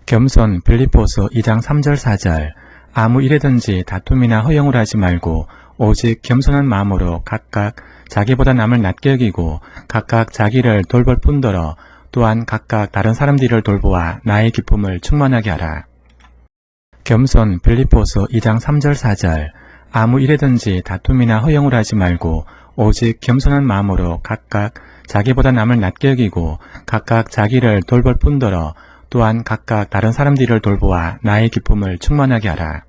겸손 빌립보서 2장 3절 4절 아무 일에든지 다툼이나 허용을 하지 말고 오직 겸손한 마음으로 각각 자기보다 남을 낮게 여기고 각각 자기를 돌볼 뿐더러 또한 각각 다른 사람들을 돌보아 나의 기쁨을 충만하게 하라. 겸손 빌립보서 2장 3절 4절 아무 일에든지 다툼이나 허용을 하지 말고 오직 겸손한 마음으로 각각 자기보다 남을 낮게 여기고 각각 자기를 돌볼 뿐더러 또한 각각 다른 사람들을 돌보아 나의 기쁨을 충만하게 하라.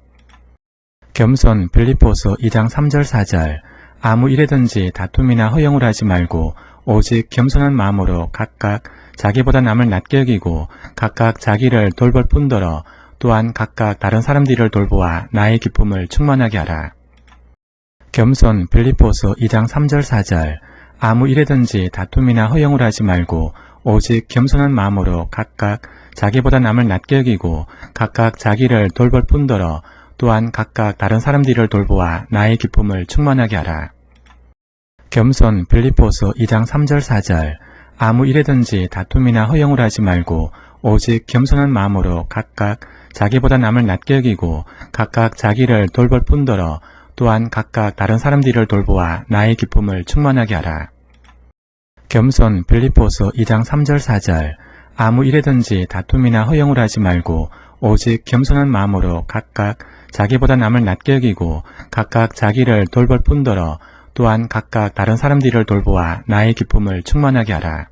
겸손 빌립보서 2장 3절 4절 아무 일에든지 다툼이나 허용을 하지 말고 오직 겸손한 마음으로 각각 자기보다 남을 낮게 여기고 각각 자기를 돌볼 뿐더러 또한 각각 다른 사람들을 돌보아 나의 기쁨을 충만하게 하라. 겸손 빌립보서 2장 3절 4절 아무 일에든지 다툼이나 허용을 하지 말고 오직 겸손한 마음으로 각각 자기보다 남을 낮게 여기고 각각 자기를 돌볼 뿐더러 또한 각각 다른 사람들을 돌보아 나의 기쁨을 충만하게 하라. 겸손 빌립보서 2장 3절 4절 아무 일에든지 다툼이나 허용을 하지 말고 오직 겸손한 마음으로 각각 자기보다 남을 낮게 여기고 각각 자기를 돌볼 뿐더러 또한 각각 다른 사람들을 돌보아 나의 기쁨을 충만하게 하라. 겸손 빌립보서 2장 3절 4절 아무 일에든지 다툼이나 허용을 하지 말고 오직 겸손한 마음으로 각각 자기보다 남을 낮게 여기고 각각 자기를 돌볼 뿐더러 또한 각각 다른 사람들을 돌보아 나의 기쁨을 충만하게 하라.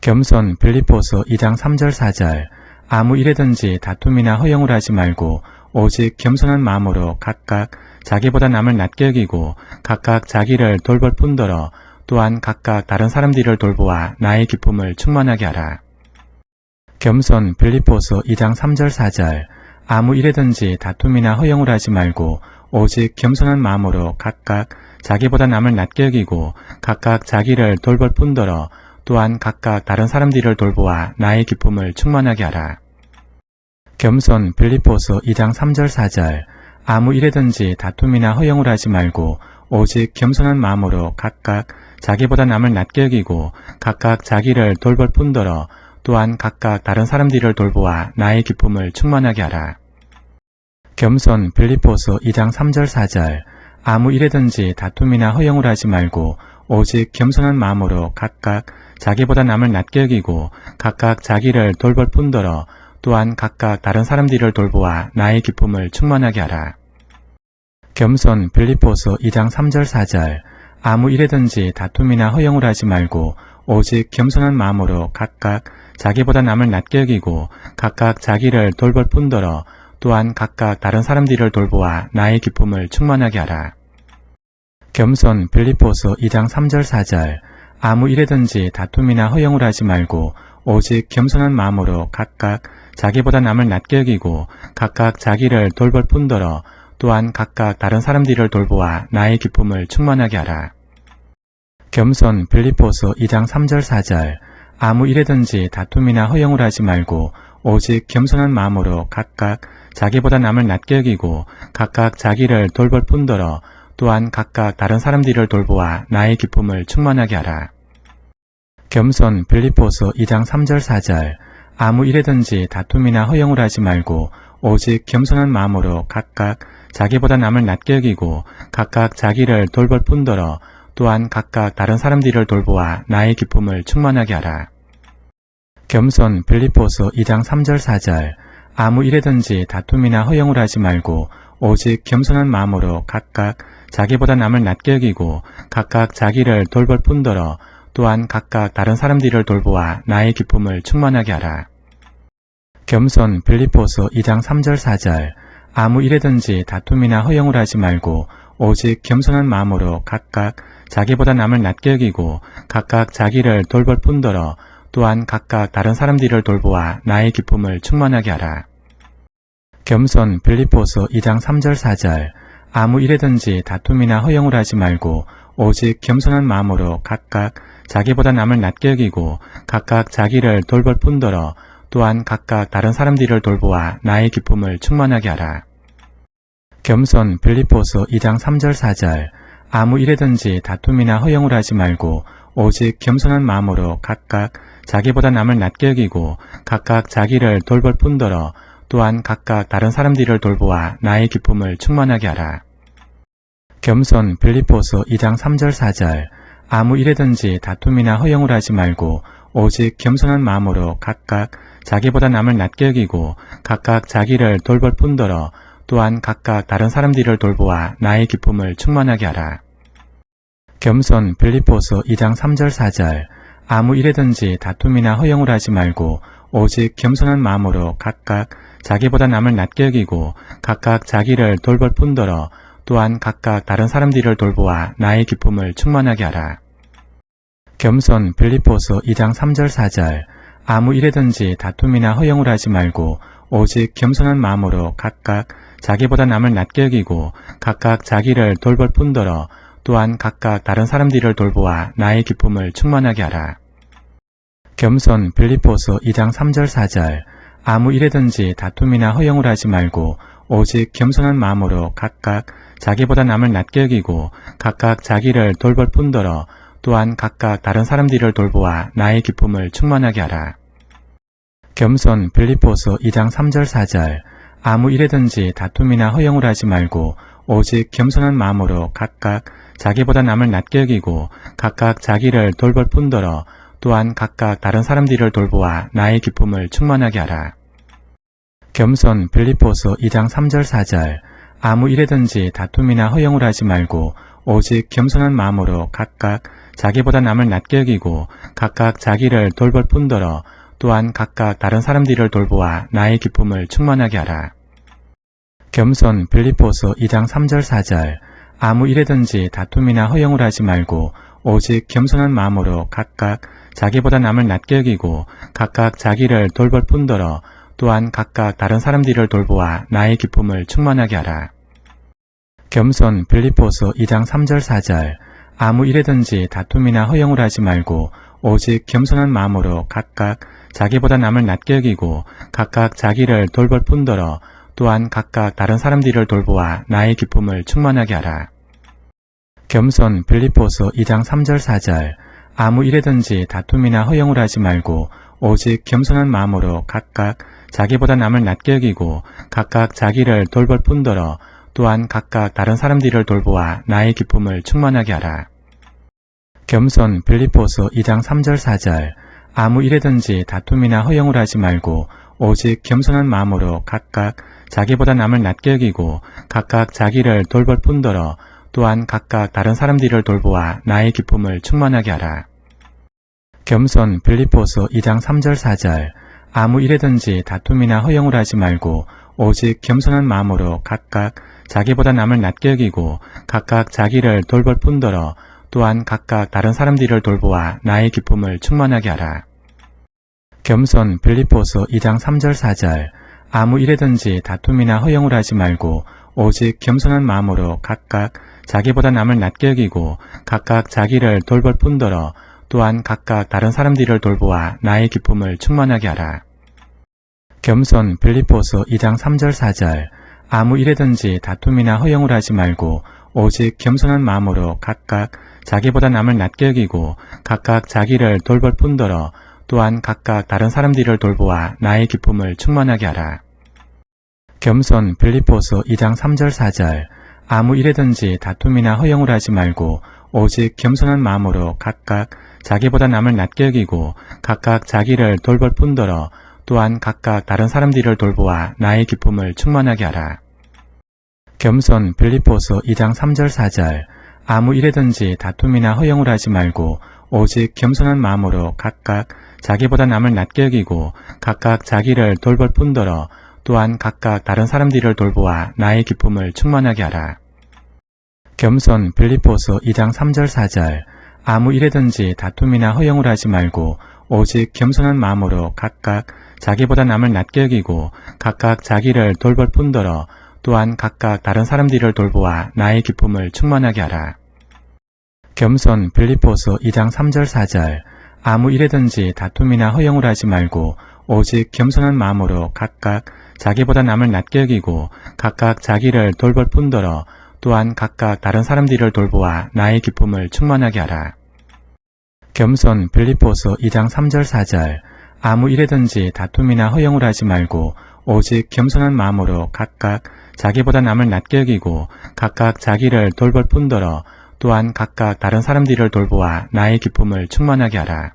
겸손 빌립보서 2장 3절 4절 아무 일에든지 다툼이나 허용을 하지 말고 오직 겸손한 마음으로 각각 자기보다 남을 낮게 여기고 각각 자기를 돌볼 뿐더러 또한 각각 다른 사람들을 돌보아 나의 기쁨을 충만하게 하라. 겸손 빌립보서 2장 3절 4절 아무 일에든지 다툼이나 허용을 하지 말고 오직 겸손한 마음으로 각각 자기보다 남을 낮게 여기고 각각 자기를 돌볼 뿐더러 또한 각각 다른 사람들을 돌보아 나의 기쁨을 충만하게 하라. 겸손 빌립보서 2장 3절 4절 아무 일에든지 다툼이나 허용을 하지 말고 오직 겸손한 마음으로 각각 자기보다 남을 낮게 여기고 각각 자기를 돌볼 뿐더러 또한 각각 다른 사람들을 돌보아 나의 기쁨을 충만하게 하라. 겸손 빌립보서 2장 3절 4절 아무 일에든지 다툼이나 허용을 하지 말고 오직 겸손한 마음으로 각각 자기보다 남을 낮게 여기고 각각 자기를 돌볼 뿐더러 또한 각각 다른 사람들을 돌보아 나의 기쁨을 충만하게 하라. 겸손 빌립보서 2장 3절 4절 아무 일에든지 다툼이나 허용을 하지 말고 오직 겸손한 마음으로 각각 자기보다 남을 낮게 여기고 각각 자기를 돌볼 뿐더러 또한 각각 다른 사람들을 돌보아 나의 기쁨을 충만하게 하라. 겸손 빌립보서 2장 3절 4절 아무 일에든지 다툼이나 허용을 하지 말고 오직 겸손한 마음으로 각각 자기보다 남을 낮게 여기고 각각 자기를 돌볼 뿐더러 또한 각각 다른 사람들을 돌보아 나의 기쁨을 충만하게 하라. 겸손 빌립보서 2장 3절 4절 아무 일에든지 다툼이나 허용을 하지 말고 오직 겸손한 마음으로 각각 자기보다 남을 낮게 여기고 각각 자기를 돌볼 뿐더러 또한 각각 다른 사람들을 돌보아 나의 기쁨을 충만하게 하라. 겸손 빌립보서 2장 3절 4절 아무 일에든지 다툼이나 허용을 하지 말고 오직 겸손한 마음으로 각각 자기보다 남을 낮게 여기고 각각 자기를 돌볼 뿐더러 또한 각각 다른 사람들을 돌보아 나의 기쁨을 충만하게 하라. 겸손 빌립보서 2장 3절 4절 아무 일에든지 다툼이나 허용을 하지 말고 오직 겸손한 마음으로 각각 자기보다 남을 낮게 여기고 각각 자기를 돌볼 뿐더러 또한 각각 다른 사람들을 돌보아 나의 기쁨을 충만하게 하라. 겸손 빌립보서 2장 3절 4절 아무 일에든지 다툼이나 허용을 하지 말고 오직 겸손한 마음으로 각각 자기보다 남을 낮게 여기고 각각 자기를 돌볼 뿐더러 또한 각각 다른 사람들을 돌보아 나의 기쁨을 충만하게 하라. 겸손 빌립보서 2장 3절 4절 아무 일에든지 다툼이나 허용을 하지 말고 오직 겸손한 마음으로 각각 자기보다 남을 낮게 여기고 각각 자기를 돌볼 뿐더러 또한 각각 다른 사람들을 돌보아 나의 기쁨을 충만하게 하라. 겸손 빌립보서 2장 3절 4절 아무 일에든지 다툼이나 허용을 하지 말고 오직 겸손한 마음으로 각각 자기보다 남을 낮게 여기고 각각 자기를 돌볼 뿐더러 또한 각각 다른 사람들을 돌보아 나의 기쁨을 충만하게 하라. 겸손 빌립보서 2장 3절 4절 아무 일에든지 다툼이나 허용을 하지 말고 오직 겸손한 마음으로 각각 자기보다 남을 낮게 여기고 각각 자기를 돌볼 뿐더러 또한 각각 다른 사람들을 돌보아 나의 기쁨을 충만하게 하라. 겸손 빌립보서 2장 3절 4절 아무 일에든지 다툼이나 허용을 하지 말고 오직 겸손한 마음으로 각각 자기보다 남을 낮게 여기고 각각 자기를 돌볼 뿐더러 또한 각각 다른 사람들을 돌보아 나의 기쁨을 충만하게 하라. 겸손 빌립보서 2장 3절 4절 아무 일에든지 다툼이나 허용을 하지 말고 오직 겸손한 마음으로 각각 자기보다 남을 낮게 여기고 각각 자기를 돌볼 뿐더러 또한 각각 다른 사람들을 돌보아 나의 기쁨을 충만하게 하라. 겸손 빌립보서 2장 3절 4절 아무 일에든지 다툼이나 허용을 하지 말고 오직 겸손한 마음으로 각각 자기보다 남을 낮게 여기고 각각 자기를 돌볼 뿐더러 또한 각각 다른 사람들을 돌보아 나의 기쁨을 충만하게 하라. 겸손 빌립보서 2장 3절 4절 아무 일에든지 다툼이나 허용을 하지 말고 오직 겸손한 마음으로 각각 자기보다 남을 낮게 여기고 각각 자기를 돌볼 뿐더러 또한 각각 다른 사람들을 돌보아 나의 기쁨을 충만하게 하라. 겸손 빌립보서 2장 3절 4절 아무 일에든지 다툼이나 허용을 하지 말고 오직 겸손한 마음으로 각각 자기보다 남을 낮게 여기고 각각 자기를 돌볼 뿐더러 또한 각각 다른 사람들을 돌보아 나의 기쁨을 충만하게 하라. 겸손 빌립보서 2장 3절 4절 아무 일에든지 다툼이나 허용을 하지 말고 오직 겸손한 마음으로 각각 자기보다 남을 낮게 여기고 각각 자기를 돌볼 뿐더러 또한 각각 다른 사람들을 돌보아 나의 기쁨을 충만하게 하라. 겸손 빌립보서 2장 3절 4절 아무 일에든지 다툼이나 허용을 하지 말고 오직 겸손한 마음으로 각각 자기보다 남을 낮게 여기고 각각 자기를 돌볼 뿐더러 또한 각각 다른 사람들을 돌보아 나의 기쁨을 충만하게 하라. 겸손 빌립보서 2장 3절 4절 아무 일에든지 다툼이나 허용을 하지 말고 오직 겸손한 마음으로 각각 자기보다 남을 낮게 여기고 각각 자기를 돌볼 뿐더러 또한 각각 다른 사람들을 돌보아 나의 기쁨을 충만하게 하라. 겸손 빌립보서 2장 3절 4절 아무 일에든지 다툼이나 허용을 하지 말고 오직 겸손한 마음으로 각각 자기보다 남을 낮게 여기고 각각 자기를 돌볼 뿐더러 또한 각각 다른 사람들을 돌보아 나의 기쁨을 충만하게 하라. 겸손 빌립보서 2장 3절 4절 아무 일에든지 다툼이나 허용을 하지 말고 오직 겸손한 마음으로 각각 자기보다 남을 낮게 여기고 각각 자기를 돌볼 뿐더러 또한 각각 다른 사람들을 돌보아 나의 기쁨을 충만하게 하라. 겸손 빌립보서 2장 3절 4절 아무 일에든지 다툼이나 허용을 하지 말고 오직 겸손한 마음으로 각각 자기보다 남을 낮게 여기고 각각 자기를 돌볼 뿐더러 또한 각각 다른 사람들을 돌보아 나의 기쁨을 충만하게 하라. 겸손 빌립보서 2장 3절 4절 아무 일에든지 다툼이나 허용을 하지 말고 오직 겸손한 마음으로 각각 자기보다 남을 낮게 여기고 각각 자기를 돌볼 뿐더러 또한 각각 다른 사람들을 돌보아 나의 기쁨을 충만하게 하라. 겸손 빌립보서 2장 3절 4절 아무 일에든지 다툼이나 허용을 하지 말고 오직 겸손한 마음으로 각각 자기보다 남을 낮게 여기고 각각 자기를 돌볼 뿐더러 또한 각각 다른 사람들을 돌보아 나의 기쁨을 충만하게 하라. 겸손 빌립보서 2장 3절 4절 아무 일에든지 다툼이나 허용을 하지 말고 오직 겸손한 마음으로 각각 자기보다 남을 낮게 여기고 각각 자기를 돌볼 뿐더러 또한 각각 다른 사람들을 돌보아 나의 기쁨을 충만하게 하라. 겸손 빌립보서 2장 3절 4절 아무 일에든지 다툼이나 허용을 하지 말고 오직 겸손한 마음으로 각각 자기보다 남을 낮게 여기고 각각 자기를 돌볼 뿐더러 또한 각각 다른 사람들을 돌보아 나의 기쁨을 충만하게 하라. 겸손 빌립보서 2장 3절 4절 아무 일에든지 다툼이나 허용을 하지 말고 오직 겸손한 마음으로 각각 자기보다 남을 낮게 여기고 각각 자기를 돌볼 뿐더러 또한 각각 다른 사람들을 돌보아 나의 기쁨을 충만하게 하라. 겸손 빌립보서 2장 3절 4절 아무 일에든지 다툼이나 허영을 하지 말고 오직 겸손한 마음으로 각각 자기보다 남을 낮게 여기고 각각 자기를 돌볼 뿐더러 또한 각각 다른 사람들을 돌보아 나의 기쁨을 충만하게 하라.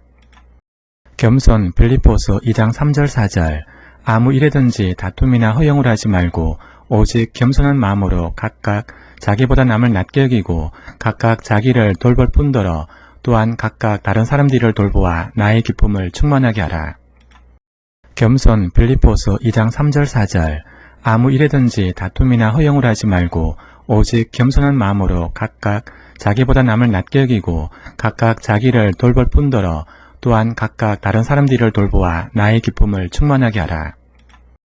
겸손 빌립보서 2장 3절 4절 아무 일에든지 다툼이나 허영을 하지 말고 오직 겸손한 마음으로 각각 자기보다 남을 낮게 여기고 각각 자기를 돌볼 뿐더러 또한 각각 다른 사람들을 돌보아 나의 기쁨을 충만하게 하라. 겸손 빌립보서 2장 3절 4절 아무 일에든지 다툼이나 허영을 하지 말고 오직 겸손한 마음으로 각각 자기보다 남을 낮게 여기고 각각 자기를 돌볼 뿐더러 또한 각각 다른 사람들을 돌보아 나의 기쁨을 충만하게 하라.